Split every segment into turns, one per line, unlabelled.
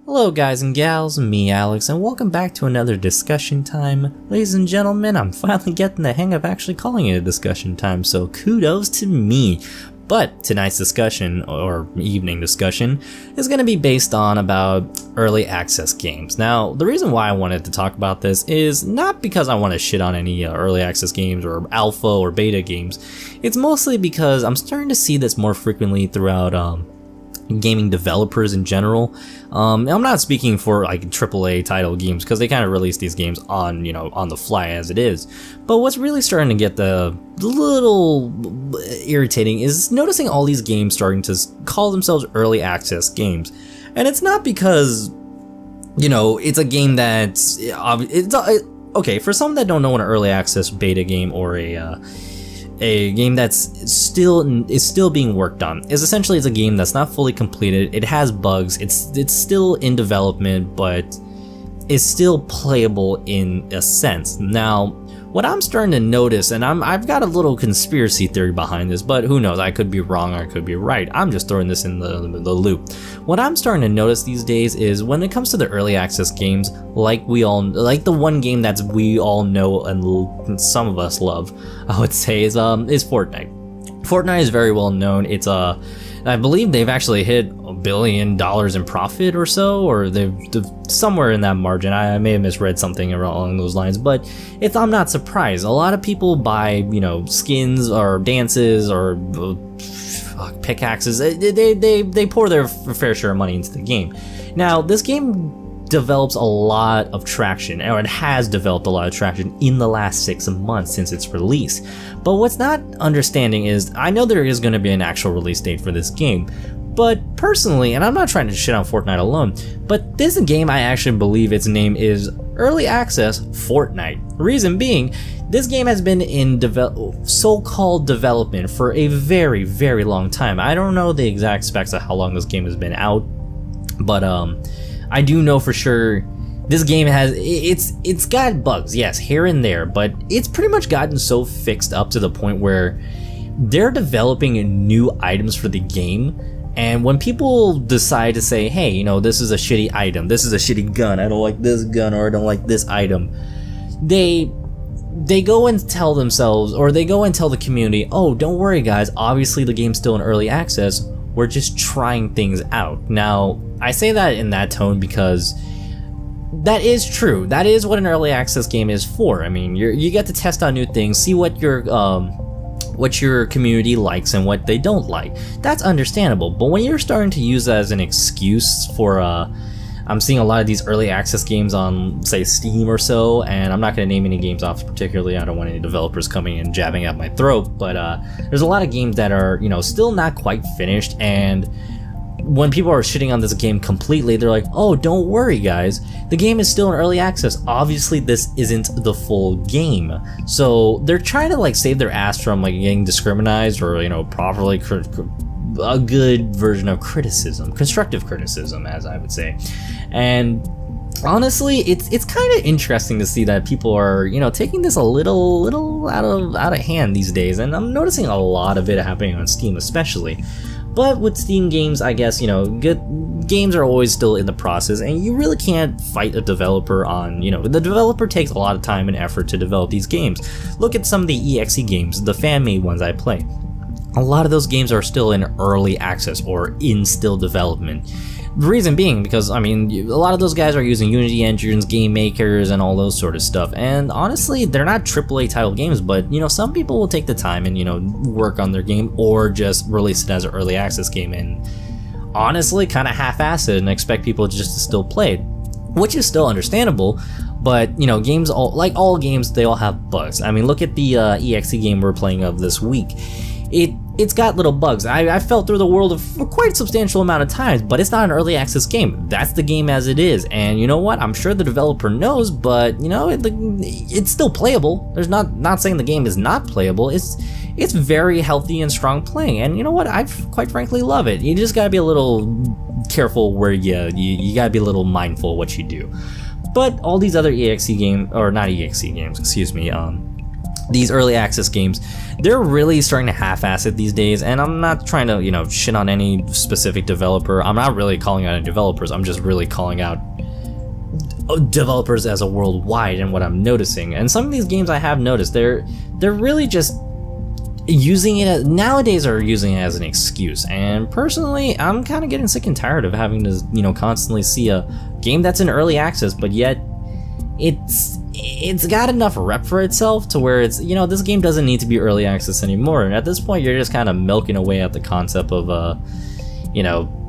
Hello guys and gals, me Alex, and welcome back to another discussion time. Ladies and gentlemen, I'm finally getting the hang of actually calling it a discussion time, so kudos to me. But tonight's discussion, or evening discussion, is going to be based on about early access games. Now, the reason why I wanted to talk about this is not because I want to shit on any early access games or alpha or beta games. It's mostly because I'm starting to see this more frequently throughout gaming developers in general. I'm not speaking for like AAA title games because they kind of release these games on, on the fly as it is. But what's really starting to get the little irritating is noticing all these games starting to call themselves early access games. And it's not because, it's a game that's okay, for some that don't know what an early access beta game or a game that's still being worked on is essentially it's a game that's not fully completed. It has bugs. It's still in development, but it's still playable in a sense. Now, what I'm starting to notice, and I've got a little conspiracy theory behind this, but who knows? I could be wrong, or I could be right. I'm just throwing this in the loop. What I'm starting to notice these days is when it comes to the early access games, like the one game that we all know and some of us love, I would say is Fortnite. Fortnite is very well known. It's I believe they've actually hit $1 billion in profit or so, or they've somewhere in that margin. I may have misread something along those lines, but I'm not surprised. A lot of people buy, skins or dances or pickaxes. They pour their fair share of money into the game. Now, this game develops a lot of traction, or it has developed a lot of traction in the last 6 months since its release. But what's not understanding is, I know there is going to be an actual release date for this game, but personally, and I'm not trying to shit on Fortnite alone, but this game I actually believe its name is Early Access Fortnite. Reason being, this game has been in so-called development for a very, very long time. I don't know the exact specs of how long this game has been out, but I do know for sure this game it's got bugs, yes, here and there, but it's pretty much gotten so fixed up to the point where they're developing new items for the game. And when people decide to say, hey, this is a shitty item, this is a shitty gun, I don't like this gun, or I don't like this item, they go and tell themselves, or they go and tell the community, oh, don't worry guys, obviously the game's still in early access, we're just trying things out. Now, I say that in that tone because that is true. That is what an early access game is for. I mean, you get to test out new things, see what your community likes and what they don't like. That's understandable. But when you're starting to use that as an excuse for I'm seeing a lot of these early access games on, say, Steam or so, and I'm not going to name any games off particularly. I don't want any developers coming and jabbing at my throat, but there's a lot of games that are, still not quite finished, and when people are shitting on this game completely, they're like, oh, don't worry guys, the game is still in early access. Obviously this isn't the full game. So they're trying to save their ass from getting discriminated or, properly a good version of criticism, constructive criticism, as I would say. And honestly, it's kind of interesting to see that people are, taking this a little out of hand these days, and I'm noticing a lot of it happening on Steam especially. But with Steam games, I guess, good games are always still in the process, and you really can't fight a developer on, the developer takes a lot of time and effort to develop these games. Look at some of the EXE games, the fan-made ones I play. A lot of those games are still in early access or in still development. The reason being because, a lot of those guys are using Unity engines, game makers, and all those sort of stuff. And honestly, they're not AAA title games, but, some people will take the time and, work on their game or just release it as an early access game and honestly kind of half-ass it and expect people just to still play it, which is still understandable. But, games, like all games, they all have bugs. Look at the EXE game we're playing of this week. It's got little bugs. I fell through the world for quite a substantial amount of times, but it's not an early access game. That's the game as it is. And you know what? I'm sure the developer knows, but it's still playable. There's not saying the game is not playable. It's very healthy and strong playing. And you know what? I quite frankly love it. You just gotta be a little careful where you gotta be a little mindful of what you do. But all these other EXE games, or not EXE games, excuse me, these early access games, they're really starting to half-ass it these days, and I'm not trying to, you know, shit on any specific developer. I'm not really calling out any developers, I'm just really calling out developers as a worldwide and what I'm noticing. And some of these games I have noticed, they're really just using it nowadays, are using it as an excuse. And personally, I'm kind of getting sick and tired of having to, you know, constantly see a game that's in early access, but yet it's got enough rep for itself to where it's, you know, this game doesn't need to be early access anymore. And at this point, you're just kind of milking away at the concept of you know,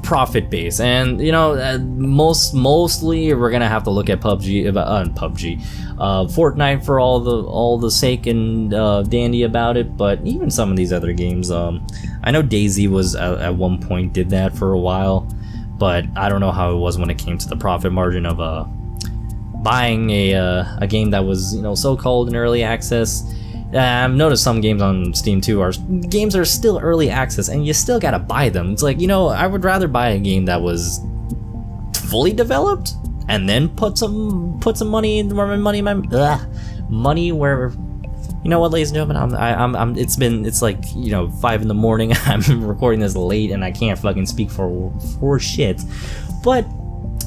profit base. And you know, mostly we're gonna have to look at Fortnite for all the sake and dandy about it. But even some of these other games, I know DayZ was at one point did that for a while, but I don't know how it was when it came to the profit margin of buying a game that was, you know, so-called in early access. I've noticed some games on Steam too are still early access, and you still gotta buy them. It's like, you know, I would rather buy a game that was fully developed and then put some money where, you know what, ladies and gentlemen, it's like, you know, 5 in the morning. I'm recording this late and I can't fucking speak for shit. But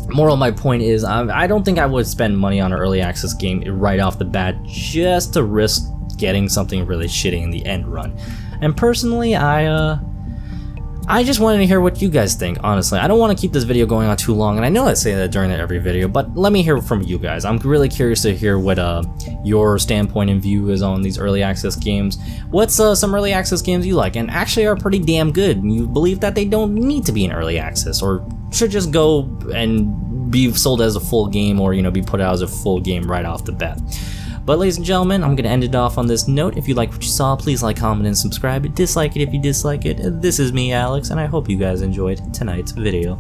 moral of my point is, I don't think I would spend money on an early access game right off the bat just to risk getting something really shitty in the end run. And personally, I just wanted to hear what you guys think, honestly. I don't want to keep this video going on too long, and I know I say that during every video, but let me hear from you guys. I'm really curious to hear what your standpoint and view is on these early access games. What's some early access games you like and actually are pretty damn good, and you believe that they don't need to be in early access or should just go and be sold as a full game, or, you know, be put out as a full game right off the bat. But ladies and gentlemen, I'm going to end it off on this note. If you like what you saw, please like, comment, and subscribe. Dislike it if you dislike it. This is me, Alex, and I hope you guys enjoyed tonight's video.